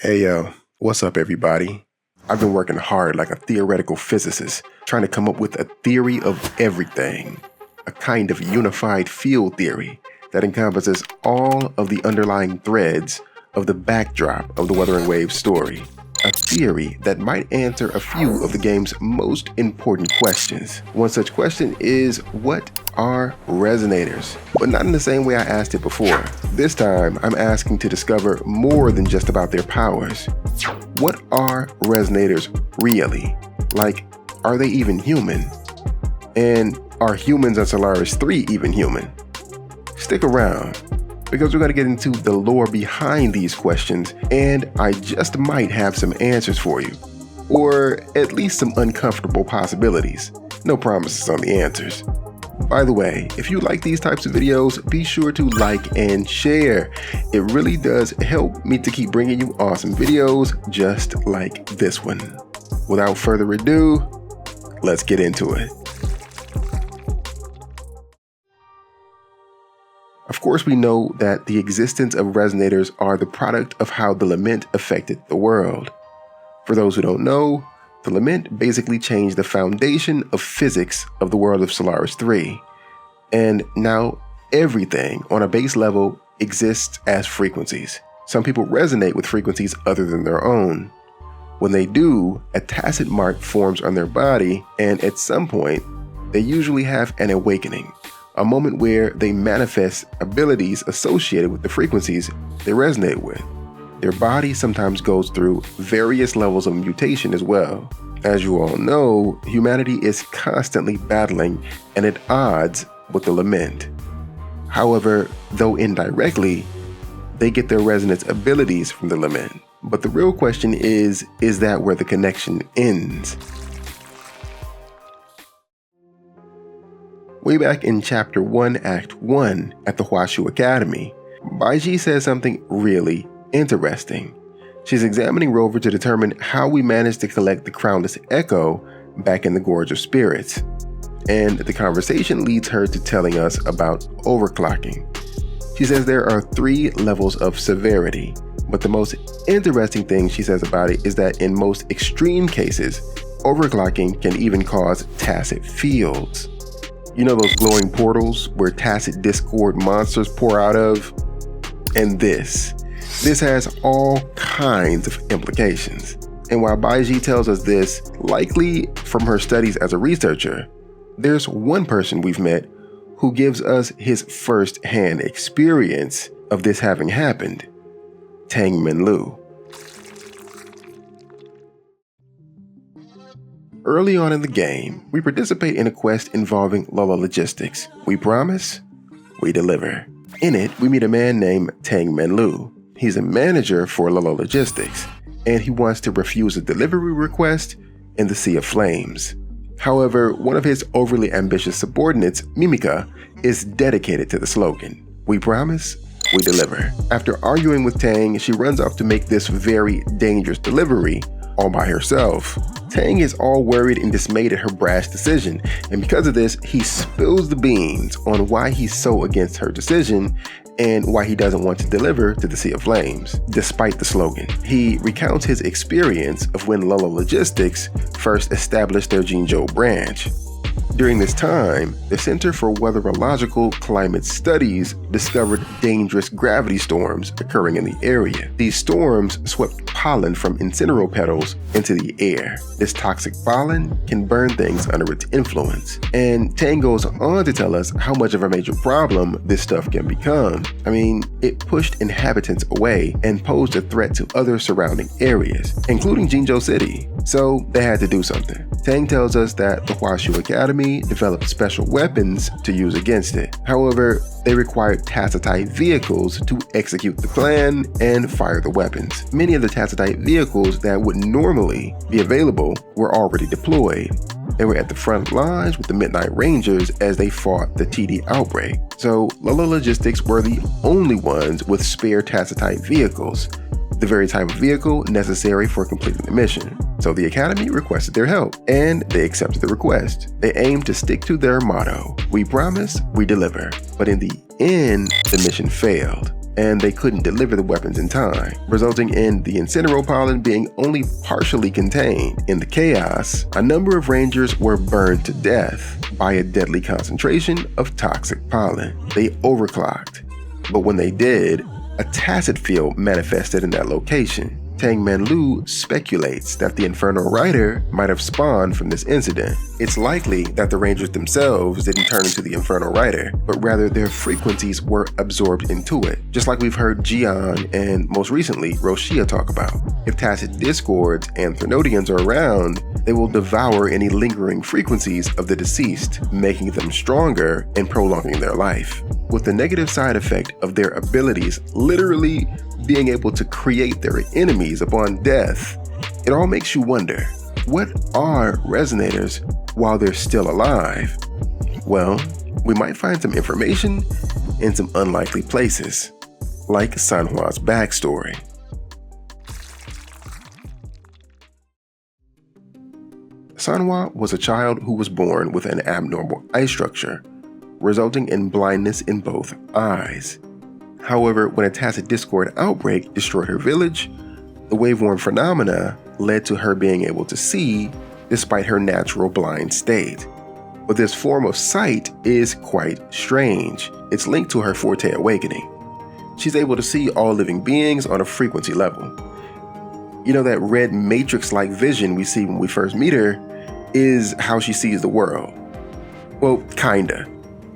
Hey yo, what's up everybody? I've been working hard like a theoretical physicist, trying to come up with a theory of everything. A kind of unified field theory that encompasses all of the underlying threads of the backdrop of the Wuthering Waves story. A theory that might answer a few of the game's most important questions. One such question is, what are resonators? But not in the same way I asked it before. This time, I'm asking to discover more than just about their powers. What are resonators really? Like, are they even human? And are humans on Solaris 3 even human? Stick around, because we're going to get into the lore behind these questions, and I just might have some answers for you. Or at least some uncomfortable possibilities. No promises on the answers. By the way, if you like these types of videos, be sure to like and share. It really does help me to keep bringing you awesome videos just like this one. Without further ado, let's get into it. Of course, we know that the existence of resonators are the product of how the Lament affected the world. For those who don't know, the Lament basically changed the foundation of physics of the world of Solaris 3. And now everything on a base level exists as frequencies. Some people resonate with frequencies other than their own. When they do, a tacit mark forms on their body, and at some point, they usually have an awakening. A moment where they manifest abilities associated with the frequencies they resonate with. Their body sometimes goes through various levels of mutation as well. As you all know, humanity is constantly battling and at odds with the Lament. However, though indirectly, they get their resonance abilities from the Lament. But the real question is that where the connection ends? Way back in Chapter 1, Act 1 at the Huashu Academy, Baiji says something really interesting. She's examining Rover to determine how we managed to collect the crownless echo back in the Gorge of Spirits. And the conversation leads her to telling us about overclocking. She says there are 3 levels of severity, but the most interesting thing she says about it is that in most extreme cases, overclocking can even cause tacit fields. You know those glowing portals where tacit discord monsters pour out of? And this has all kinds of implications. And while Baiji tells us this, likely from her studies as a researcher, there's one person we've met who gives us his first-hand experience of this having happened, Tang Minlu. Early on in the game, we participate in a quest involving Lolo Logistics. We promise, we deliver. In it, we meet a man named Tang Minlu. He's a manager for Lolo Logistics, and he wants to refuse a delivery request in the Sea of Flames. However, one of his overly ambitious subordinates, Mimika, is dedicated to the slogan, we promise, we deliver. After arguing with Tang, she runs off to make this very dangerous delivery all by herself. Tang is all worried and dismayed at her brash decision, and because of this, he spills the beans on why he's so against her decision and why he doesn't want to deliver to the Sea of Flames, despite the slogan. He recounts his experience of when Lolo Logistics first established their Jinzhou branch. During this time, the Center for Weatherological Climate Studies discovered dangerous gravity storms occurring in the area. These storms swept pollen from incinero petals into the air. This toxic pollen can burn things under its influence. And Tang goes on to tell us how much of a major problem this stuff can become. I mean, it pushed inhabitants away and posed a threat to other surrounding areas, including Jinzhou City. So they had to do something. Tang tells us that the Huashu Academy developed special weapons to use against it. However, they required tacitite vehicles to execute the plan and fire the weapons. Many of the tacitite vehicles that would normally be available were already deployed. They were at the front lines with the Midnight Rangers as they fought the TD outbreak. So Lolo Logistics were the only ones with spare tacitite vehicles, the very type of vehicle necessary for completing the mission. So the Academy requested their help, and they accepted the request. They aimed to stick to their motto, we promise, we deliver. But in the end, the mission failed. and they couldn't deliver the weapons in time, resulting in the Incineropollen being only partially contained. In the chaos, a number of Rangers were burned to death by a deadly concentration of toxic pollen. They overclocked, but when they did, a tacet field manifested in that location. Tang Man Lu speculates that the Infernal Rider might have spawned from this incident. It's likely that the Rangers themselves didn't turn into the Infernal Rider, but rather their frequencies were absorbed into it, just like we've heard Jian and most recently Roshia talk about. If tacet discords and Threnodians are around, they will devour any lingering frequencies of the deceased, making them stronger and prolonging their life, with the negative side effect of their abilities literally being able to create their enemies upon death. It all makes you wonder, what are Resonators while they're still alive? Well, we might find some information in some unlikely places, like Sanwa's backstory. Sanwa was a child who was born with an abnormal eye structure, resulting in blindness in both eyes. However, when a tacet discord outbreak destroyed her village, the waveworm phenomena led to her being able to see despite her natural blind state. But this form of sight is quite strange. It's linked to her Forte awakening. She's able to see all living beings on a frequency level. You know, that red matrix-like vision we see when we first meet her is how she sees the world. Well, kinda.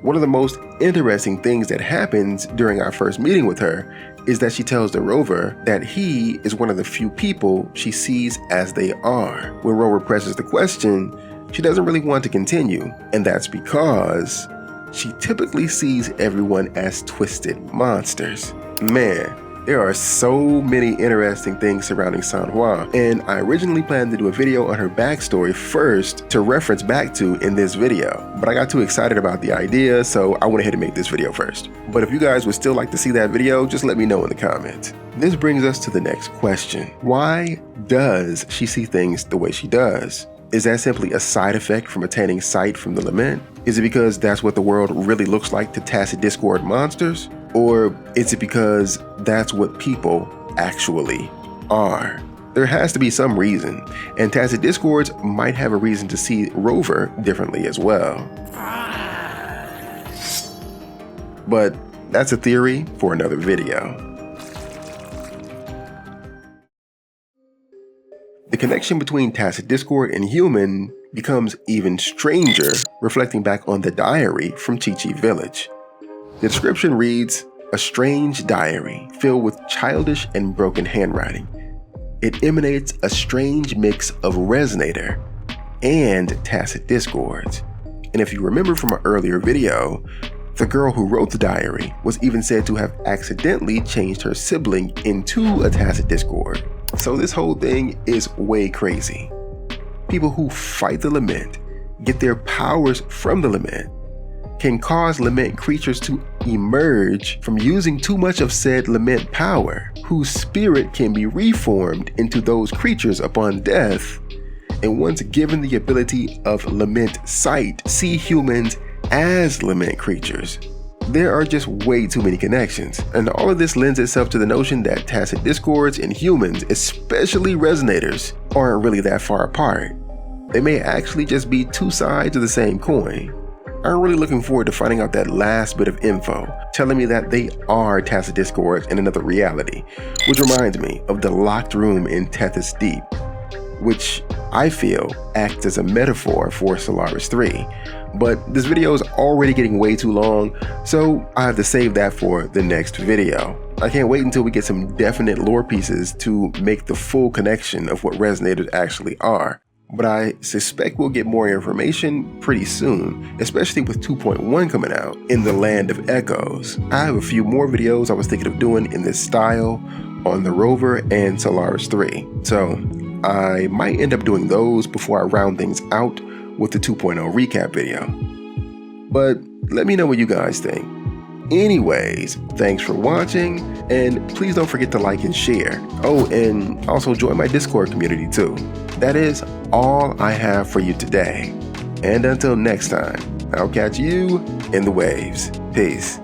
One of the most interesting things that happens during our first meeting with her is that she tells the rover that he is one of the few people she sees as they are. When Rover presses the question, she doesn't really want to continue, and that's because she typically sees everyone as twisted monsters. Man, there are so many interesting things surrounding Sanwa, and I originally planned to do a video on her backstory first to reference back to in this video, but I got too excited about the idea, so I went ahead and made this video first. But if you guys would still like to see that video, just let me know in the comments. This brings us to the next question. Why does she see things the way she does? Is that simply a side effect from attaining sight from the Lament? Is it because that's what the world really looks like to tacet discord monsters? Or is it because that's what people actually are? There has to be some reason, and tacet discords might have a reason to see Rover differently as well. But that's a theory for another video. The connection between tacet discord and human becomes even stranger, reflecting back on the diary from Chi-Chi Village. The description reads, "A strange diary filled with childish and broken handwriting. It emanates a strange mix of Resonator and tacet discords." And if you remember from an earlier video, the girl who wrote the diary was even said to have accidentally changed her sibling into a tacet discord. So this whole thing is way crazy. People who fight the Lament get their powers from the Lament, can cause Lament creatures to emerge from using too much of said Lament power, whose spirit can be reformed into those creatures upon death, and once given the ability of Lament sight, see humans as Lament creatures. There are just way too many connections, and all of this lends itself to the notion that tacet discords and humans, especially Resonators, aren't really that far apart. They may actually just be two sides of the same coin. I'm really looking forward to finding out that last bit of info, telling me that they are tacet discords in another reality, which reminds me of the locked room in Tethys Deep, which I feel acts as a metaphor for Solaris 3. But this video is already getting way too long, so I have to save that for the next video. I can't wait until we get some definite lore pieces to make the full connection of what Resonators actually are. But I suspect we'll get more information pretty soon, especially with 2.1 coming out in the Land of Echoes. I have a few more videos I was thinking of doing in this style on the Rover and Solaris 3, so I might end up doing those before I round things out with the 2.0 recap video. But let me know what you guys think. Anyways, thanks for watching, and please don't forget to like and share. Oh, and also join my Discord community too. That is all I have for you today. And until next time, I'll catch you in the waves. Peace.